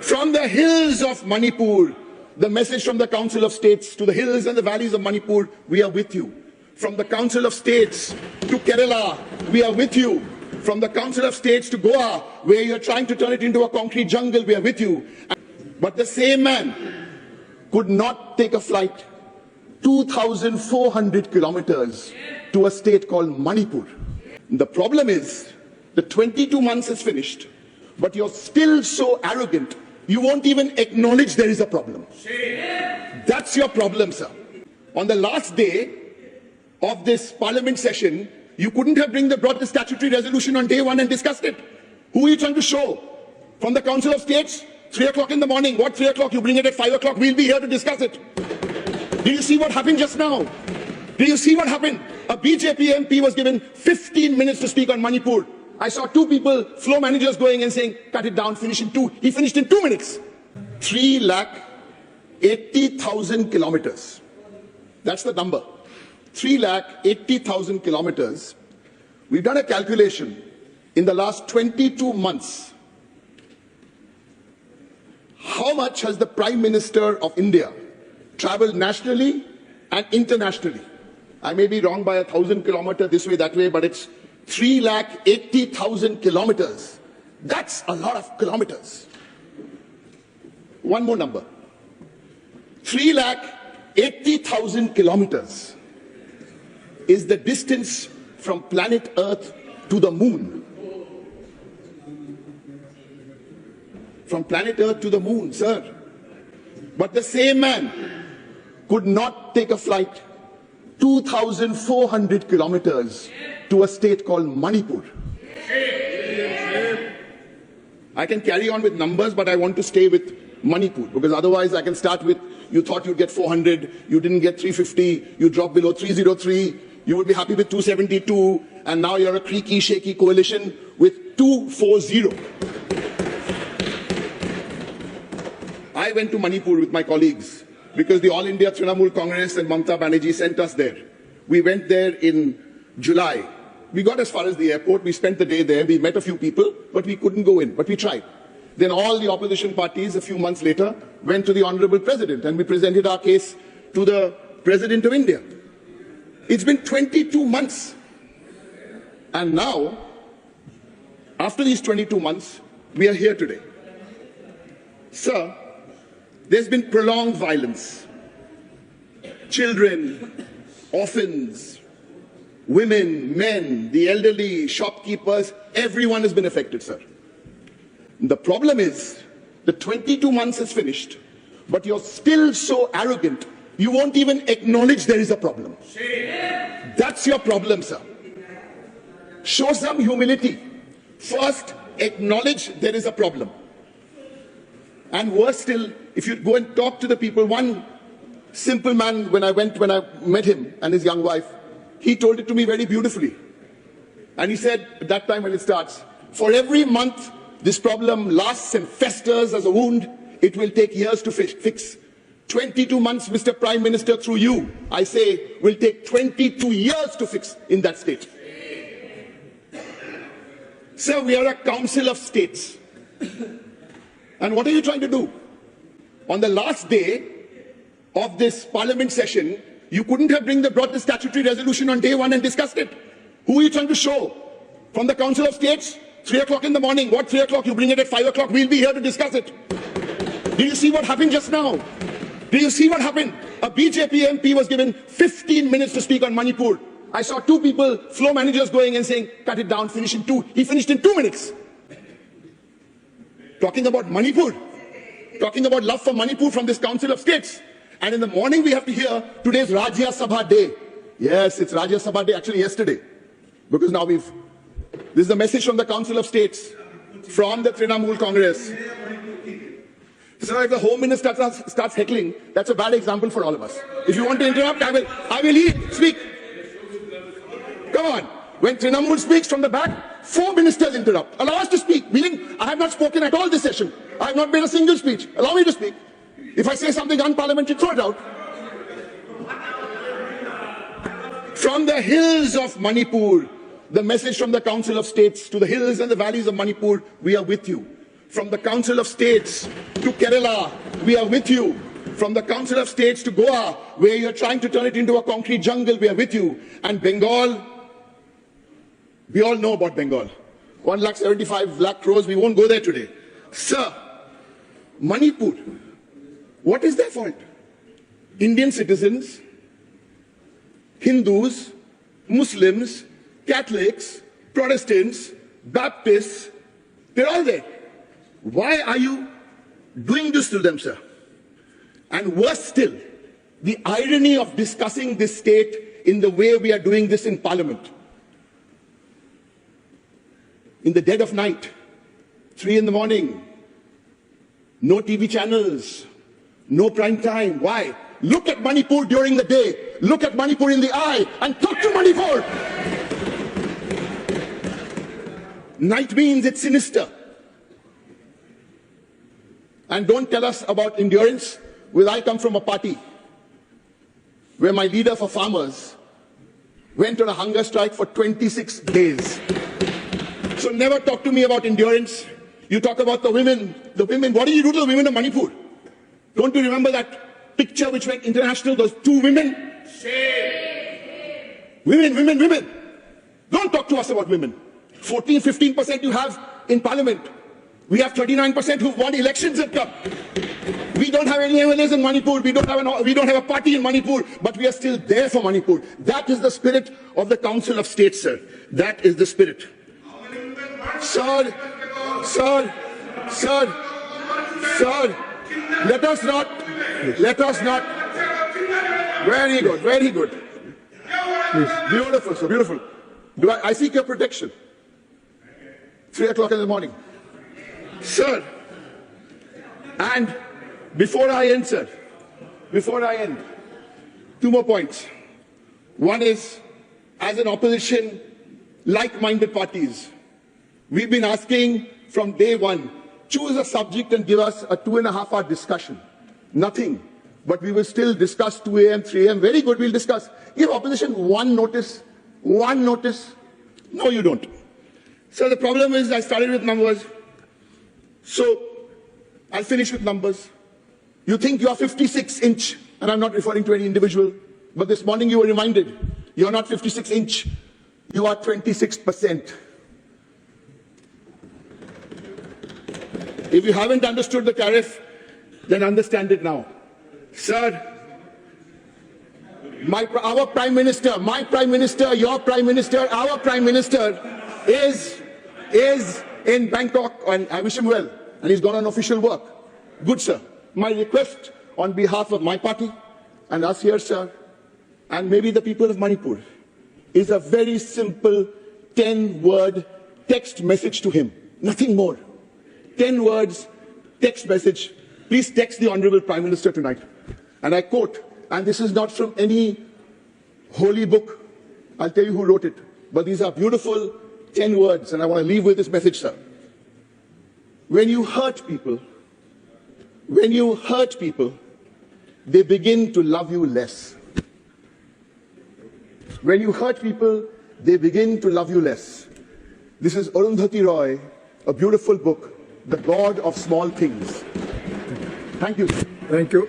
From the hills of Manipur, the message from the Council of States to the hills and the valleys of Manipur, we are with you. From the Council of States to Kerala, we are with you. From the Council of States to Goa, where you're trying to turn it into a concrete jungle, we are with you. But the same man could not take a flight 2,400 kilometers to a state called Manipur. The problem is, the 22 months is finished, but you're still so arrogant, you won't even acknowledge there is a problem. That's your problem, sir. On the last day of this parliament session, you couldn't have brought the statutory resolution on day one and discussed it. Who are you trying to show? From the Council of States? 3 o'clock in the morning. What 3 o'clock? You bring it at 5 o'clock. We'll be here to discuss it. Did you see what happened just now? Did you see what happened? A BJP MP was given 15 minutes to speak on Manipur. I saw 2 people, floor managers, going and saying, cut it down, finish in 2. He finished in 2 minutes. 3,80,000 kilometers. That's the number. 3,80,000 kilometers. We've done a calculation. In the last 22 months, how much has the Prime Minister of India traveled nationally and internationally? I may be wrong by 1,000 kilometers this way, that way, but it's 3,80,000 kilometers. That's a lot of kilometers. One more number. 3,80,000 kilometers is the distance from planet Earth to the moon. From planet Earth to the moon, sir. But the same man could not take a flight 2,400 kilometers to a state called Manipur. I can carry on with numbers, but I want to stay with Manipur, because otherwise I can start with, you thought you'd get 400, you didn't get 350, you dropped below 303, you would be happy with 272, and now you're a creaky, shaky coalition with 240. I went to Manipur with my colleagues because the All India Trinamool Congress and Mamata Banerjee sent us there. We went there in July. We got as far as the airport. We spent the day there. We met a few people, but we couldn't go in. But we tried. Then all the opposition parties, a few months later, went to the Honorable President, and we presented our case to the President of India. It's been 22 months. And now, after these 22 months, we are here today. Sir, there's been prolonged violence. Children, orphans, women, men, the elderly, shopkeepers, everyone has been affected, sir. The problem is, the 22 months is finished, but you're still so arrogant, you won't even acknowledge there is a problem. That's your problem, sir. Show some humility. First, acknowledge there is a problem. And worse still, if you go and talk to the people, one simple man, when I met him and his young wife, he told it to me very beautifully. And he said, at that time when it starts, for every month this problem lasts and festers as a wound, it will take years to fix. 22 months, Mr. Prime Minister, through you, I say, will take 22 years to fix in that state. Sir, we are a council of states. And what are you trying to do? On the last day of this parliament session, you couldn't have brought the statutory resolution on day one and discussed it. Who are you trying to show? From the Council of States? 3 o'clock in the morning. What 3 o'clock? You bring it at 5 o'clock. We'll be here to discuss it. Did you see what happened just now? Did you see what happened? A BJP MP was given 15 minutes to speak on Manipur. I saw 2 people, floor managers, going and saying, cut it down, finish in 2. He finished in 2 minutes. Talking about Manipur. Talking about love for Manipur from this Council of States. And in the morning we have to hear today's Rajya Sabha Day. Yes, it's Rajya Sabha Day, actually yesterday. Because now this is the message from the Council of States, from the Trinamool Congress. So if the Home Minister starts heckling, that's a bad example for all of us. If you want to interrupt, I will speak. Come on. When Trinamool speaks from the back, 4 ministers interrupt. Allow us to speak. Meaning, I have not spoken at all this session. I have not made a single speech. Allow me to speak. If I say something unparliamentary, throw it out. From the hills of Manipur, the message from the Council of States to the hills and the valleys of Manipur, we are with you. From the Council of States to Kerala, we are with you. From the Council of States to Goa, where you're trying to turn it into a concrete jungle, we are with you. And Bengal, we all know about Bengal. 1,75,000 crores, we won't go there today. Sir, Manipur, what is their fault? Indian citizens, Hindus, Muslims, Catholics, Protestants, Baptists, they're all there. Why are you doing this to them, sir? And worse still, the irony of discussing this state in the way we are doing this in Parliament. In the dead of night, 3 in the morning, no TV channels, no prime time. Why? Look at Manipur during the day, look at Manipur in the eye and talk to Manipur. Night means it's sinister. And don't tell us about endurance. Well, I come from a party where my leader for farmers went on a hunger strike for 26 days. So never talk to me about endurance. You talk about the women. The women, what did you do to the women of Manipur? Don't you remember that picture which went international? Those 2 women? Shame. Women. Don't talk to us about women. 14-15% you have in parliament. We have 39% who've won elections and come. We don't have any MLAs in Manipur. We don't have a party in Manipur, but we are still there for Manipur. That is the spirit of the Council of States, sir. That is the spirit. Sir, let us not. Very good. Please. Beautiful, sir, beautiful. I seek your protection. 3 o'clock in the morning. Sir, and before I end, 2 more points. One is, as an opposition, like-minded parties, we've been asking from day one, choose a subject and give us a 2.5-hour discussion. Nothing. But we will still discuss 2 a.m., 3 a.m. Very good, we'll discuss. Give opposition one notice. No, you don't. So the problem is, I started with numbers. So I'll finish with numbers. You think you are 56-inch, and I'm not referring to any individual, but this morning you were reminded, you're not 56-inch, you are 26%. If you haven't understood the tariff, then understand it now. Sir, our Prime Minister, my Prime Minister, your Prime Minister, our Prime Minister is in Bangkok, and I wish him well, and he's gone on official work. Good, sir. My request on behalf of my party and us here, sir, and maybe the people of Manipur, is a very simple 10-word text message to him. Nothing more. 10 words, text message. Please text the Honorable Prime Minister tonight. And I quote, and this is not from any holy book, I'll tell you who wrote it, but these are beautiful 10 words, and I want to leave with this message, sir. When you hurt people, they begin to love you less. When you hurt people, they begin to love you less. This is Arundhati Roy, a beautiful book, The God of Small Things. Thank you. Thank you.